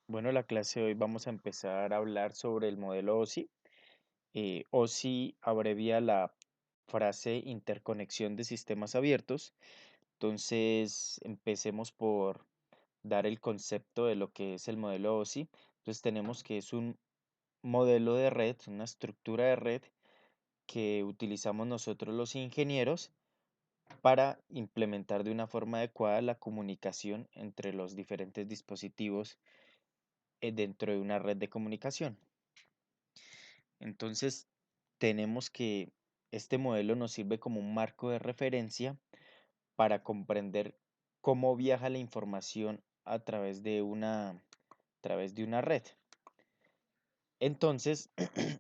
Bueno, la clase de hoy vamos a empezar a hablar sobre el modelo OSI. OSI abrevia la frase interconexión de sistemas abiertos. Entonces, empecemos por dar el concepto de lo que es el modelo OSI. Entonces, tenemos que es un modelo de red, una estructura de red que utilizamos nosotros los ingenieros para implementar de una forma adecuada la comunicación entre los diferentes dispositivos dentro de una red de comunicación. Entonces, tenemos que este modelo nos sirve como un marco de referencia para comprender cómo viaja la información a través de una red. Entonces,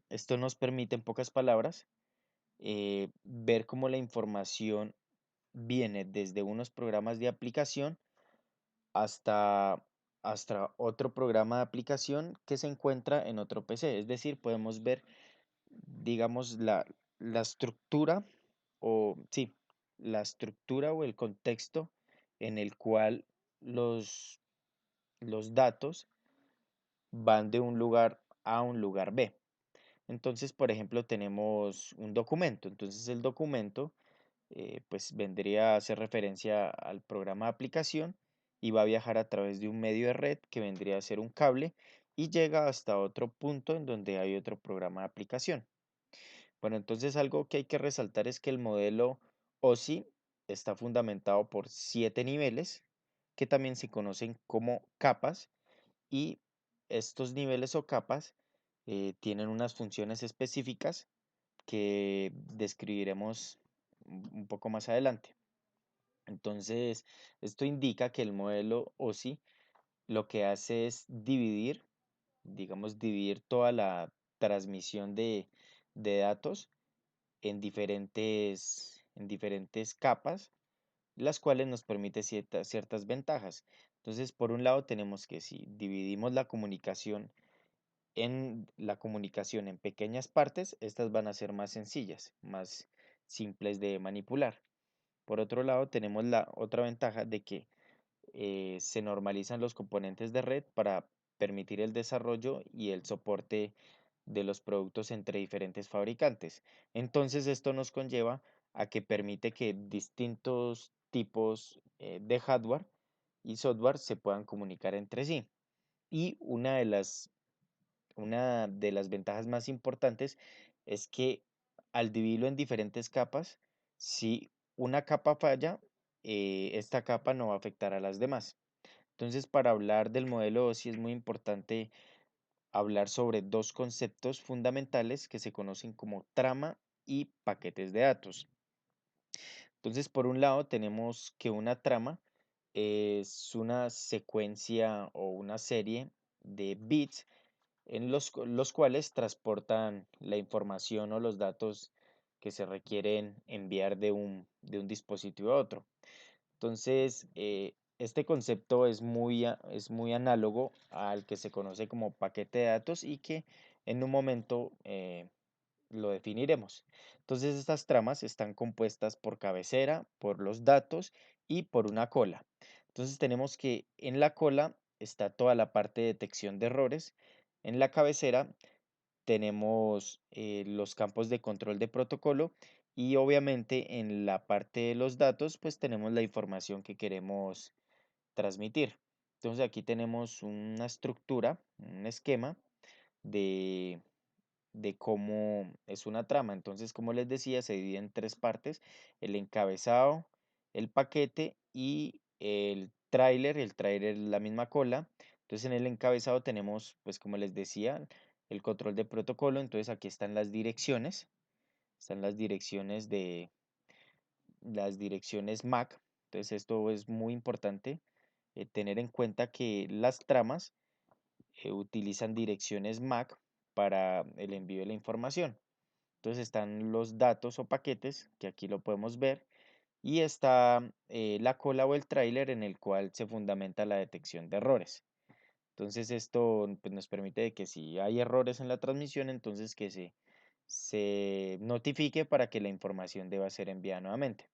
esto nos permite, en pocas palabras, ver cómo la información viene desde unos programas de aplicación hasta, hasta otro programa de aplicación que se encuentra en otro PC. Es decir, podemos ver, digamos, la estructura o sí, la estructura o el contexto en el cual los, los datos van de un lugar A a un lugar B. Entonces, por ejemplo, tenemos un documento. Entonces, el documento pues vendría a hacer referencia al programa de aplicación y va a viajar a través de un medio de red que vendría a ser un cable y llega hasta otro punto en donde hay otro programa de aplicación. Bueno, entonces algo que hay que resaltar es que el modelo OSI está fundamentado por 7 niveles que también se conocen como capas, y estos niveles o capas tienen unas funciones específicas que describiremos un poco más adelante. Entonces, esto indica que el modelo OSI lo que hace es dividir, digamos, dividir toda la transmisión de datos en diferentes capas, las cuales nos permite ciertas ventajas. Entonces, por un lado, tenemos que si dividimos la comunicación en pequeñas partes, estas van a ser más sencillas, más simples de manipular. Por otro lado, tenemos la otra ventaja de que se normalizan los componentes de red para permitir el desarrollo y el soporte de los productos entre diferentes fabricantes. Entonces, esto nos conlleva a que permite que distintos tipos de hardware y software se puedan comunicar entre sí. Y una de las ventajas más importantes es que al dividirlo en diferentes capas, si una capa falla, esta capa no va a afectar a las demás. Entonces, para hablar del modelo OSI es muy importante hablar sobre dos conceptos fundamentales que se conocen como trama y paquetes de datos. Entonces, por un lado, tenemos que una trama es una secuencia o una serie de bits en los cuales transportan la información o los datos que se requieren enviar de un dispositivo a otro. Entonces, este concepto es muy análogo al que se conoce como paquete de datos y que en un momento lo definiremos. Entonces, estas tramas están compuestas por cabecera, por los datos y por una cola. Entonces, tenemos que en la cola está toda la parte de detección de errores. En la cabecera tenemos los campos de control de protocolo, y obviamente en la parte de los datos pues tenemos la información que queremos transmitir. Entonces aquí tenemos una estructura, un esquema de, de cómo es una trama. Entonces, como les decía, se divide en tres partes: el encabezado, el paquete y el tráiler. El tráiler es la misma cola. Entonces, en el encabezado tenemos, pues como les decía, el control de protocolo. Entonces, aquí están las direcciones MAC. Entonces, esto es muy importante, tener en cuenta que las tramas utilizan direcciones MAC para el envío de la información. Entonces están los datos o paquetes, que aquí lo podemos ver, y está la cola o el tráiler en el cual se fundamenta la detección de errores. Entonces esto pues, nos permite de que si hay errores en la transmisión, entonces que se notifique para que la información deba ser enviada nuevamente.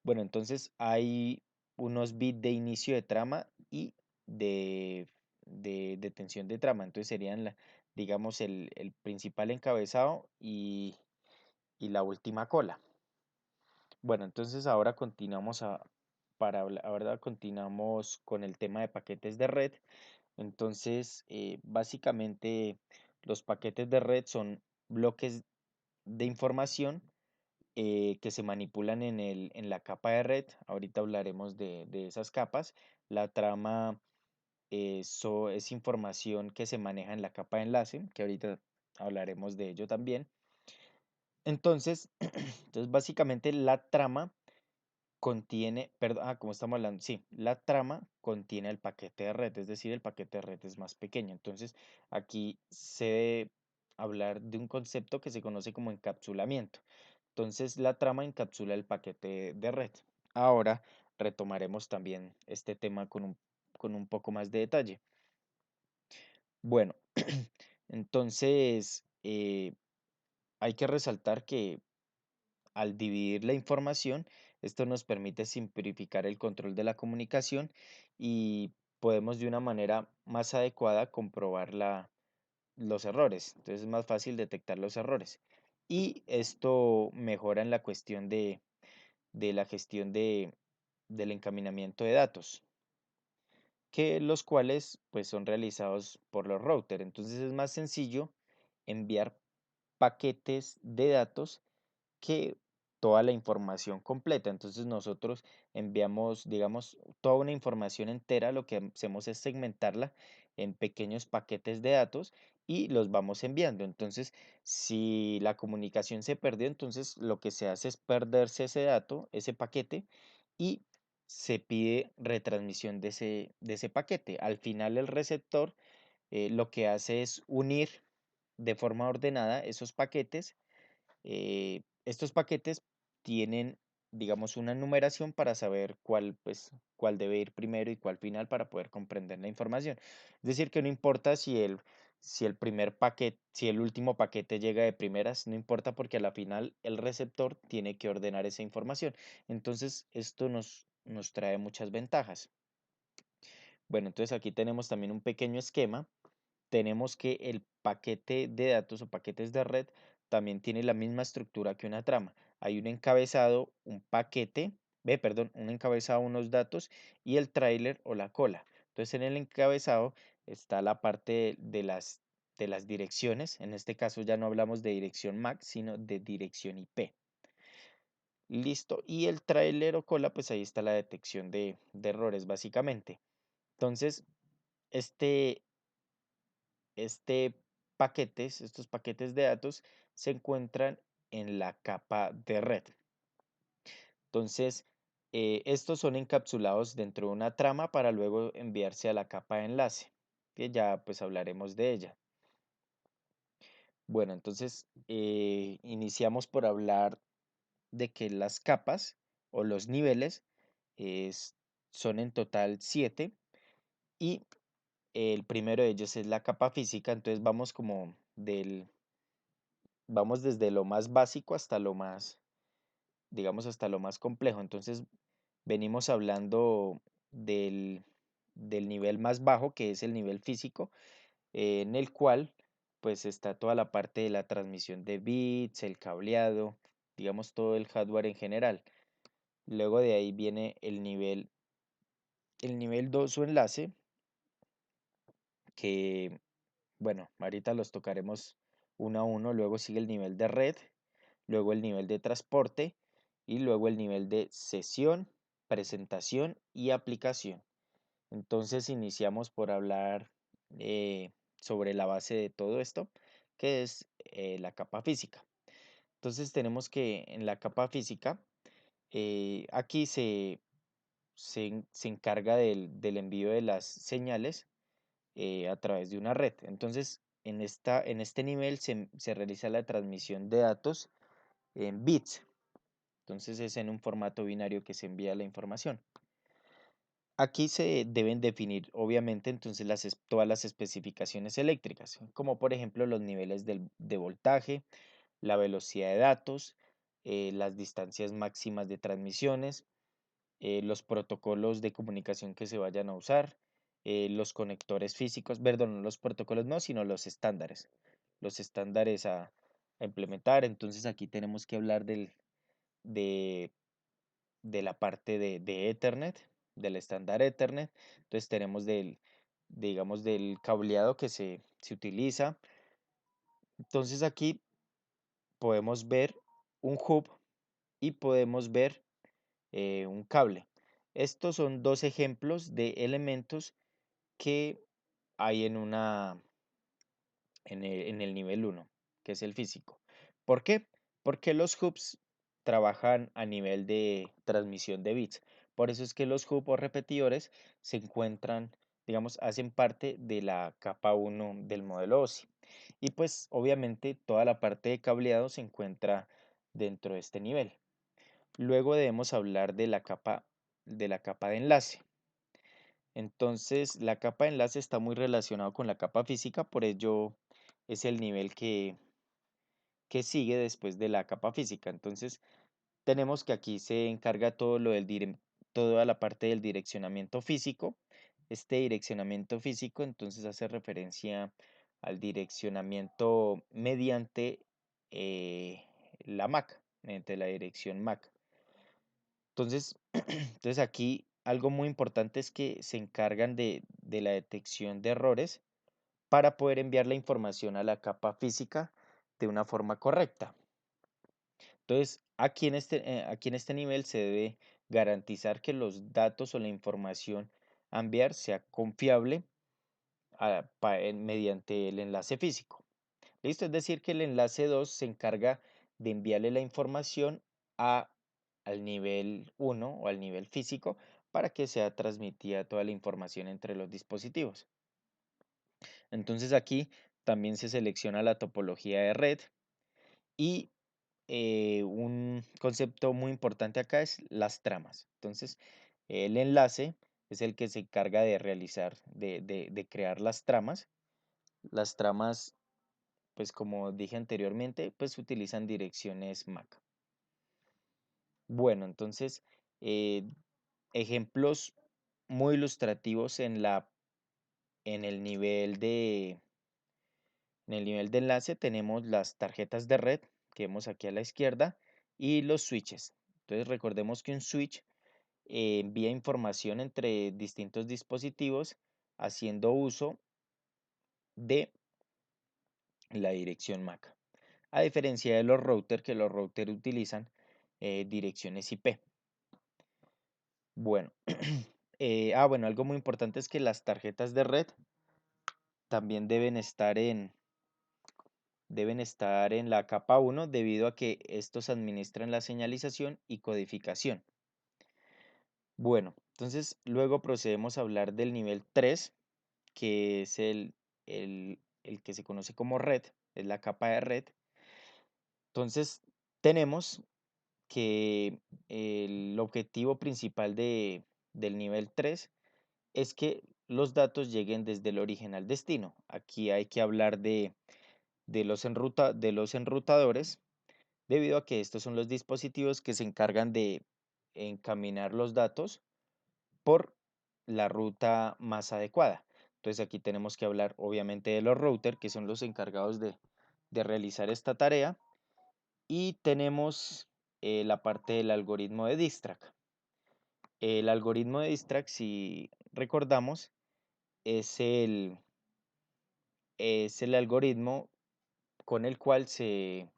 Bueno, entonces hay unos bits de inicio de trama y de, de tensión de trama. Entonces serían, digamos, el principal encabezado y la última cola. Bueno, entonces ahora ahora continuamos con el tema de paquetes de red. Entonces, básicamente los paquetes de red son bloques de información que se manipulan en la capa de red. Ahorita hablaremos de esas capas. La trama es información que se maneja en la capa de enlace, que ahorita hablaremos de ello también. Entonces, entonces básicamente la trama contiene, perdón, como estamos hablando, sí, la trama contiene el paquete de red, es decir, el paquete de red es más pequeño. Entonces, aquí se debe hablar de un concepto que se conoce como encapsulamiento. Entonces, la trama encapsula el paquete de red. Ahora retomaremos también este tema con un poco más de detalle. Bueno, entonces, hay que resaltar que al dividir la información, esto nos permite simplificar el control de la comunicación y podemos de una manera más adecuada comprobar los errores. Entonces es más fácil detectar los errores. Y esto mejora en la cuestión de la gestión del encaminamiento de datos, que los cuales pues son realizados por los routers. Entonces es más sencillo enviar paquetes de datos que toda la información completa. Entonces nosotros enviamos, digamos, toda una información entera, lo que hacemos es segmentarla en pequeños paquetes de datos y los vamos enviando. Entonces, si la comunicación se perdió, entonces lo que se hace es perderse ese dato, ese paquete, y se pide retransmisión de ese paquete. Al final el receptor lo que hace es unir de forma ordenada esos paquetes. Estos paquetes tienen, digamos, una numeración para saber cuál debe ir primero y cuál final para poder comprender la información. Es decir, que no importa si el primer paquete, si el último paquete llega de primeras, no importa porque a la final el receptor tiene que ordenar esa información. Entonces, esto nos trae muchas ventajas. Bueno, entonces aquí tenemos también un pequeño esquema. Tenemos que el paquete de datos o paquetes de red también tiene la misma estructura que una trama. Hay un encabezado, un paquete, perdón, un encabezado, unos datos y el tráiler o la cola. Entonces en el encabezado está la parte de las direcciones. En este caso ya no hablamos de dirección MAC, sino de dirección IP. Listo. Y el tráiler o cola, pues ahí está la detección de errores básicamente. Entonces, este, estos paquetes de datos se encuentran en la capa de red. Entonces, estos son encapsulados dentro de una trama para luego enviarse a la capa de enlace, que ya pues hablaremos de ella. Bueno, entonces iniciamos por hablar de que las capas o los niveles es- son en total 7 y el primero de ellos es la capa física, entonces vamos desde lo más básico hasta lo más, digamos, hasta lo más complejo. Entonces, venimos hablando del, del nivel más bajo, que es el nivel físico, en el cual, pues, está toda la parte de la transmisión de bits, el cableado, digamos, todo el hardware en general. Luego de ahí viene el nivel 2 o enlace, que, bueno, ahorita los tocaremos uno a uno. Luego sigue el nivel de red, luego el nivel de transporte y luego el nivel de sesión, presentación y aplicación. Entonces iniciamos por hablar sobre la base de todo esto, que es la capa física. Entonces tenemos que en la capa física, aquí se encarga del envío de las señales a través de una red. Entonces, en este nivel se realiza la transmisión de datos en bits. Entonces es en un formato binario que se envía la información. Aquí se deben definir, obviamente, entonces todas las especificaciones eléctricas, como por ejemplo los niveles de voltaje, la velocidad de datos, las distancias máximas de transmisiones, los protocolos de comunicación que se vayan a usar, los conectores físicos, perdón, no los protocolos no, sino los estándares a implementar. Entonces aquí tenemos que hablar de, de la parte de Ethernet, del estándar Ethernet. Entonces tenemos digamos, del cableado que se utiliza. Entonces aquí podemos ver un hub y podemos ver un cable. Estos son dos ejemplos de elementos que hay en el nivel uno, que es el físico. ¿Por qué? Porque los hubs trabajan a nivel de transmisión de bits. Por eso es que los hubs o repetidores se encuentran, digamos, hacen parte de la capa uno del modelo OSI. Y pues obviamente toda la parte de cableado se encuentra dentro de este nivel. Luego debemos hablar de la capa de enlace. Entonces, la capa de enlace está muy relacionado con la capa física, por ello es el nivel que sigue después de la capa física. Entonces, tenemos que aquí se encarga toda la parte del direccionamiento físico. Este direccionamiento físico entonces hace referencia al direccionamiento mediante eh, la MAC, mediante la dirección MAC. Entonces, entonces aquí algo muy importante es que se encargan de la detección de errores para poder enviar la información a la capa física de una forma correcta. Entonces, aquí en este nivel se debe garantizar que los datos o la información a enviar sea confiable mediante el enlace físico. ¿Listo? Es decir, que el enlace 2 se encarga de enviarle la información a, al nivel uno o al nivel físico para que sea transmitida toda la información entre los dispositivos. Entonces aquí también se selecciona la topología de red y un concepto muy importante acá es las tramas. Entonces, el enlace es el que se encarga de realizar, de crear las tramas. Las tramas, pues como dije anteriormente, pues utilizan direcciones MAC. Bueno, entonces, eh, ejemplos muy ilustrativos en el nivel en el nivel de enlace tenemos las tarjetas de red que vemos aquí a la izquierda y los switches. Entonces recordemos que un switch envía información entre distintos dispositivos haciendo uso de la dirección MAC. A diferencia de los routers, que los routers utilizan direcciones IP. Bueno, bueno, algo muy importante es que las tarjetas de red también deben estar en la capa uno debido a que estos administran la señalización y codificación. Bueno, entonces luego procedemos a hablar del nivel 3, que es el que se conoce como red, es la capa de red. Entonces tenemos que el objetivo principal del nivel 3 es que los datos lleguen desde el origen al destino. Aquí hay que hablar de los enrutadores, debido a que estos son los dispositivos que se encargan de encaminar los datos por la ruta más adecuada. Entonces aquí tenemos que hablar obviamente de los routers, que son los encargados de realizar esta tarea. Y tenemos la parte del algoritmo de Dijkstra. El algoritmo de Dijkstra, si recordamos, es es el algoritmo con el cual se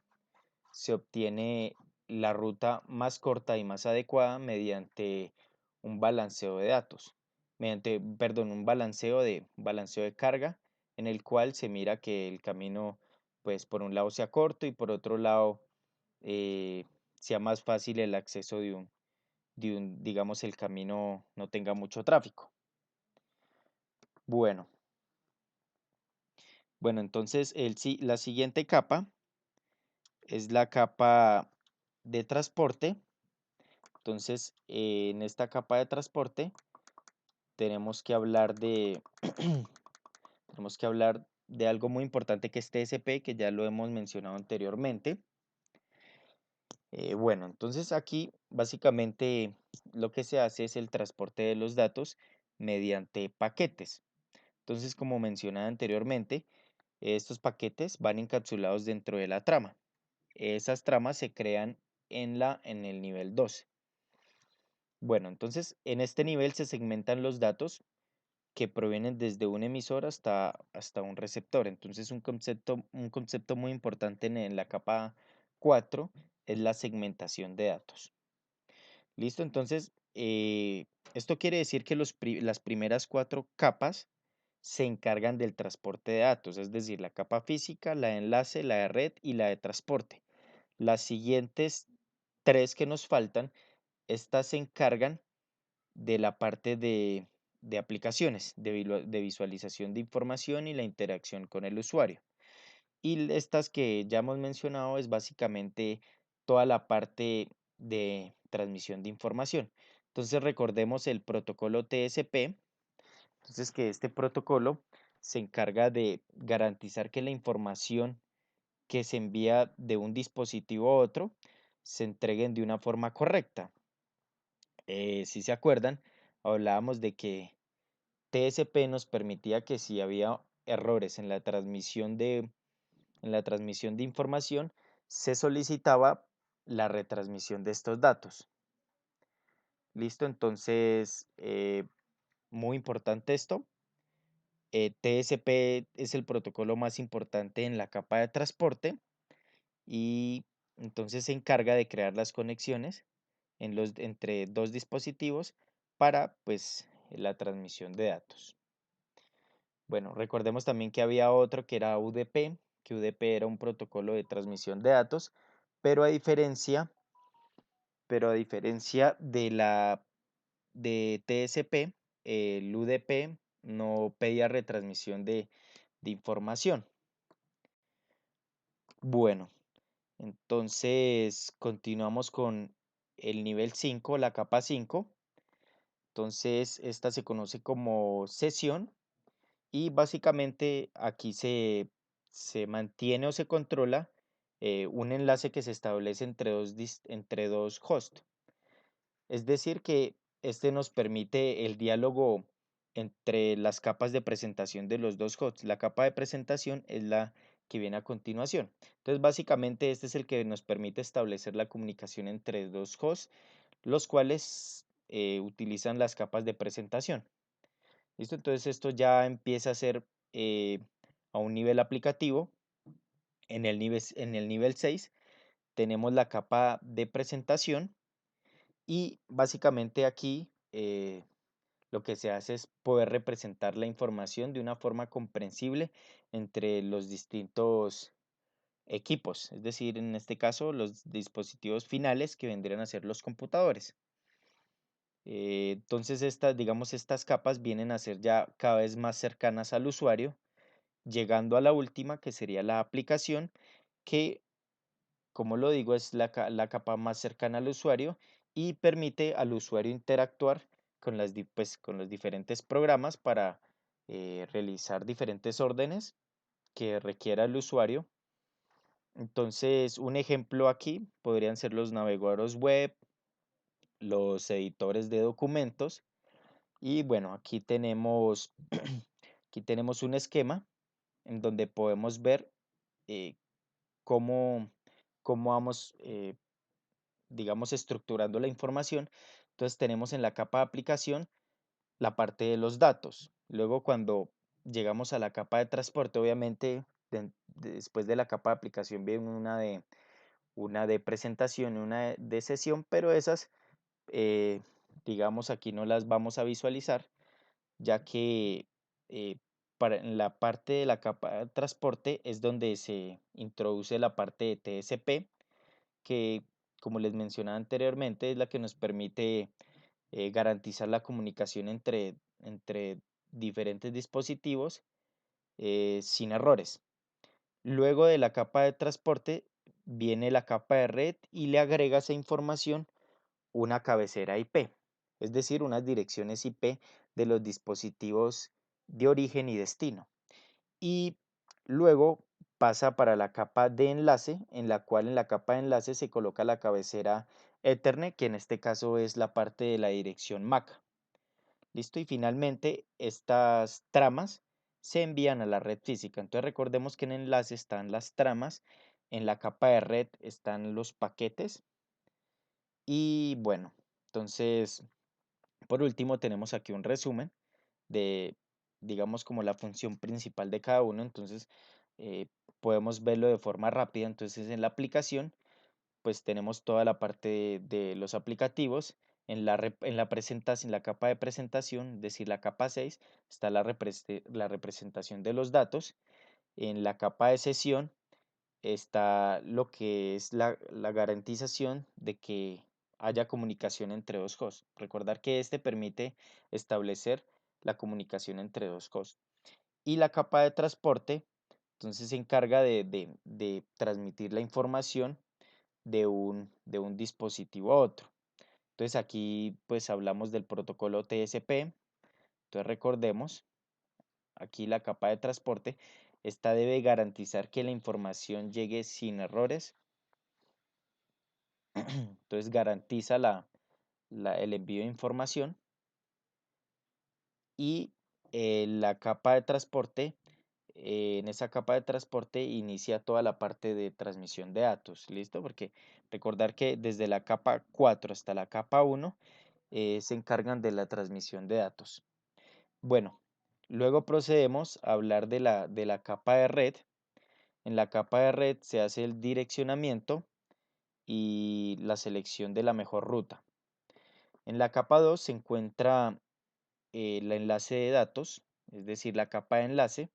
obtiene la ruta más corta y más adecuada mediante un balanceo de datos, perdón, un balanceo de carga en el cual se mira que el camino, pues por un lado sea corto y por otro lado eh, sea más fácil el acceso digamos, el camino no tenga mucho tráfico. Bueno, bueno, entonces la siguiente capa es la capa de transporte. Entonces, en esta capa de transporte tenemos que hablar tenemos que hablar de algo muy importante que es TCP, que ya lo hemos mencionado anteriormente. Bueno, entonces aquí básicamente lo que se hace es el transporte de los datos mediante paquetes. Entonces, como mencionaba anteriormente, estos paquetes van encapsulados dentro de la trama. Esas tramas se crean en el nivel 2. Bueno, entonces en este nivel se segmentan los datos que provienen desde un emisor hasta un receptor. Entonces un concepto muy importante en la capa 4 es la segmentación de datos. ¿Listo? Entonces, esto quiere decir que las primeras 4 capas se encargan del transporte de datos, es decir, la capa física, la de enlace, la de red y la de transporte. Las siguientes 3 que nos faltan, estas se encargan de la parte de aplicaciones, de visualización de información y la interacción con el usuario. Y estas que ya hemos mencionado es básicamente toda la parte de transmisión de información. Entonces recordemos el protocolo TSP. Entonces que este protocolo se encarga de garantizar que la información que se envía de un dispositivo a otro se entreguen de una forma correcta. Si se acuerdan, hablábamos de que TSP nos permitía que si había errores en la transmisión de información, se solicitaba la retransmisión de estos datos. ¿Listo? Entonces, muy importante esto. TSP es el protocolo más importante en la capa de transporte y entonces se encarga de crear las conexiones entre dos dispositivos para pues la transmisión de datos. Bueno, recordemos también que había otro que era UDP, que UDP era un protocolo de transmisión de datos, pero a diferencia, de TSP, el UDP no pedía retransmisión de información. Bueno, entonces continuamos con el nivel 5, la capa 5. Entonces, esta se conoce como sesión y básicamente aquí se mantiene o se controla un enlace que se establece entre dos hosts. Es decir, que este nos permite el diálogo entre las capas de presentación de los dos hosts. La capa de presentación es la que viene a continuación. Entonces, básicamente este es el que nos permite establecer la comunicación entre dos hosts, los cuales utilizan las capas de presentación. ¿Listo? Entonces esto ya empieza a ser a un nivel aplicativo. En el nivel 6 tenemos la capa de presentación y básicamente aquí lo que se hace es poder representar la información de una forma comprensible entre los distintos equipos, es decir, en este caso los dispositivos finales que vendrían a ser los computadores. Entonces estas capas vienen a ser ya cada vez más cercanas al usuario, llegando a la última, que sería la aplicación, que, como lo digo, es la capa más cercana al usuario y permite al usuario interactuar con los diferentes programas para realizar diferentes órdenes que requiera el usuario. Entonces, un ejemplo aquí podrían ser los navegadores web, los editores de documentos y bueno, aquí tenemos un esquema en donde podemos ver eh, cómo, cómo vamos, digamos, estructurando la información. Entonces tenemos en la capa de aplicación la parte de los datos. Luego cuando llegamos a la capa de transporte, obviamente después de la capa de aplicación viene una de presentación y una de sesión, pero esas, eh, digamos, aquí no las vamos a visualizar, ya que eh, en la parte de la capa de transporte es donde se introduce la parte de TSP, que como les mencionaba anteriormente es la que nos permite garantizar la comunicación entre diferentes dispositivos sin errores. Luego de la capa de transporte viene la capa de red y le agrega esa información una cabecera IP, es decir, unas direcciones IP de los dispositivos de origen y destino. Y luego pasa para la capa de enlace, en la cual en la capa de enlace se coloca la cabecera Ethernet, que en este caso es la parte de la dirección MAC. ¿Listo? Y finalmente estas tramas se envían a la red física. Entonces recordemos que en enlace están las tramas, en la capa de red están los paquetes y bueno, entonces por último tenemos aquí un resumen de, digamos, como la función principal de cada uno. Entonces eh, podemos verlo de forma rápida. Entonces en la aplicación pues tenemos toda la parte de los aplicativos. En la presentación, en la capa de presentación, es decir, la capa 6 está la representación de los datos. En la capa de sesión está lo que es la garantización de que haya comunicación entre dos hosts. Recordar que este permite establecer la comunicación entre dos hosts. Y la capa de transporte, entonces se encarga de transmitir la información de un dispositivo a otro. Entonces aquí pues hablamos del protocolo TSP. Entonces recordemos, aquí la capa de transporte, esta debe garantizar que la información llegue sin errores. Entonces garantiza el envío de información y la capa de transporte, en esa capa de transporte inicia toda la parte de transmisión de datos, ¿listo? Porque recordar que desde la capa 4 hasta la capa 1 se encargan de la transmisión de datos. Bueno, luego procedemos a hablar de la capa de red. En la capa de red se hace el direccionamiento y la selección de la mejor ruta. En la capa 2 se encuentra el enlace de datos, es decir, la capa de enlace.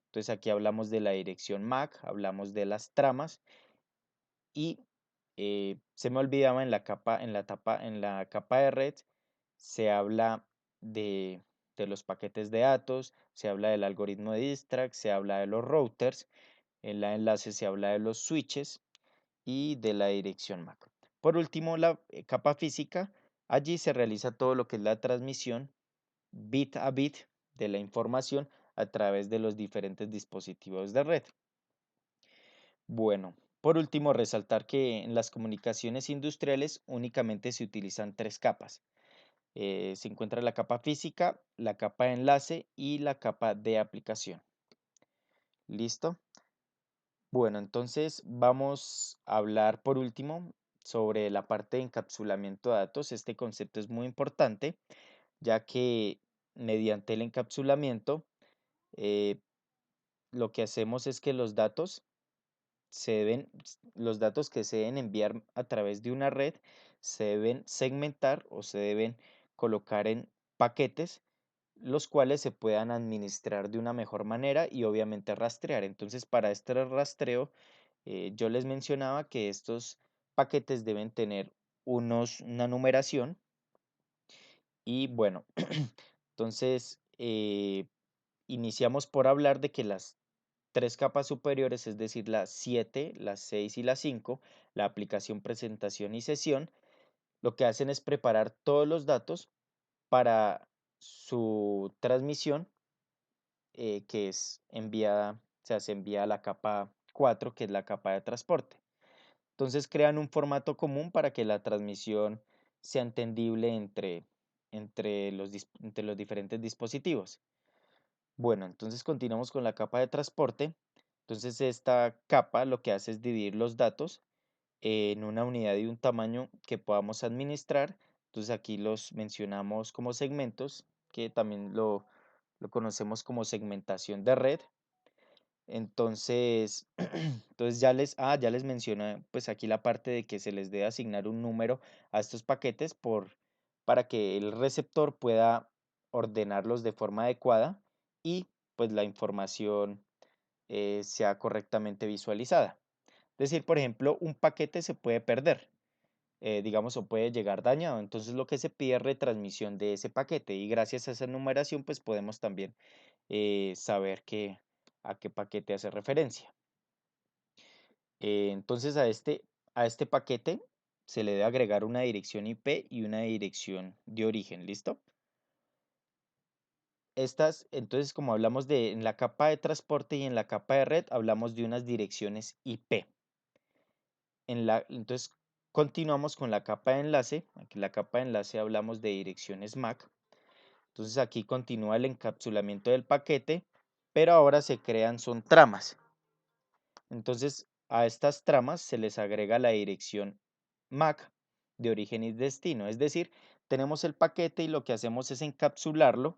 Entonces aquí hablamos de la dirección MAC, hablamos de las tramas y se me olvidaba en la capa de red se habla de, de los paquetes de datos, se habla del algoritmo de Distrac, se habla de los routers, en la enlace se habla de los switches y de la dirección MAC. Por último, la capa física, allí se realiza todo lo que es la transmisión bit a bit de la información a través de los diferentes dispositivos de red. Bueno, por último, resaltar que en las comunicaciones industriales únicamente se utilizan tres capas. Se encuentra la capa física, la capa de enlace y la capa de aplicación. ¿Listo? Bueno, entonces vamos a hablar por último sobre la parte de encapsulamiento de datos. Este concepto es muy importante, ya que mediante el encapsulamiento eh, lo que hacemos es que los datos que se deben enviar a través de una red se deben segmentar o se deben colocar en paquetes, los cuales se puedan administrar de una mejor manera y obviamente rastrear. Entonces, para este rastreo, yo les mencionaba que estos paquetes deben tener una numeración y bueno, entonces iniciamos por hablar de que las tres capas superiores, es decir, las 7, las 6 y las 5, la aplicación, presentación y sesión, lo que hacen es preparar todos los datos para su transmisión, que es enviada, o sea, se envía a la capa 4, que es la capa de transporte. Entonces crean un formato común para que la transmisión sea entendible entre los diferentes dispositivos. Bueno, entonces continuamos con la capa de transporte. Entonces esta capa lo que hace es dividir los datos en una unidad y un tamaño que podamos administrar. Entonces aquí los mencionamos como segmentos, que también lo conocemos como segmentación de red. Entonces, ya les mencioné pues aquí la parte de que se les debe asignar un número a estos paquetes para que el receptor pueda ordenarlos de forma adecuada y pues la información sea correctamente visualizada. Es decir, por ejemplo, un paquete se puede perder, digamos, o puede llegar dañado. Entonces lo que se pide es retransmisión de ese paquete y gracias a esa numeración pues podemos también saber a qué paquete hace referencia. Entonces a este paquete se le debe agregar una dirección IP y una dirección de origen, ¿listo? Entonces, como hablamos en la capa de transporte y en la capa de red, hablamos de unas direcciones IP. Entonces, continuamos con la capa de enlace. Aquí en la capa de enlace hablamos de direcciones MAC. Entonces aquí continúa el encapsulamiento del paquete, pero ahora se crean son tramas. Entonces a estas tramas se les agrega la dirección MAC de origen y destino. Es decir, tenemos el paquete y lo que hacemos es encapsularlo,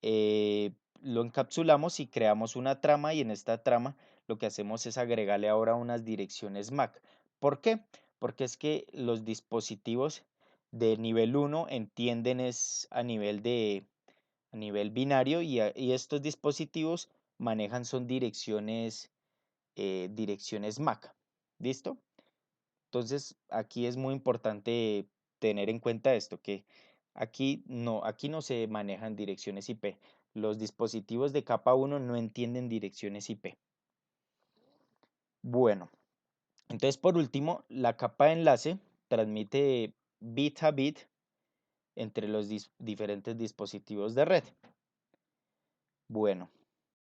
eh, lo encapsulamos y creamos una trama, y en esta trama lo que hacemos es agregarle ahora unas direcciones MAC. ¿Por qué? Porque es que los dispositivos de nivel uno entienden es a nivel binario, y estos dispositivos manejan son direcciones MAC. ¿Listo? Entonces, aquí es muy importante tener en cuenta esto, que aquí no se manejan direcciones IP. Los dispositivos de capa uno no entienden direcciones IP. Bueno, entonces por último, la capa de enlace transmite bit a bit entre los diferentes dispositivos de red. Bueno,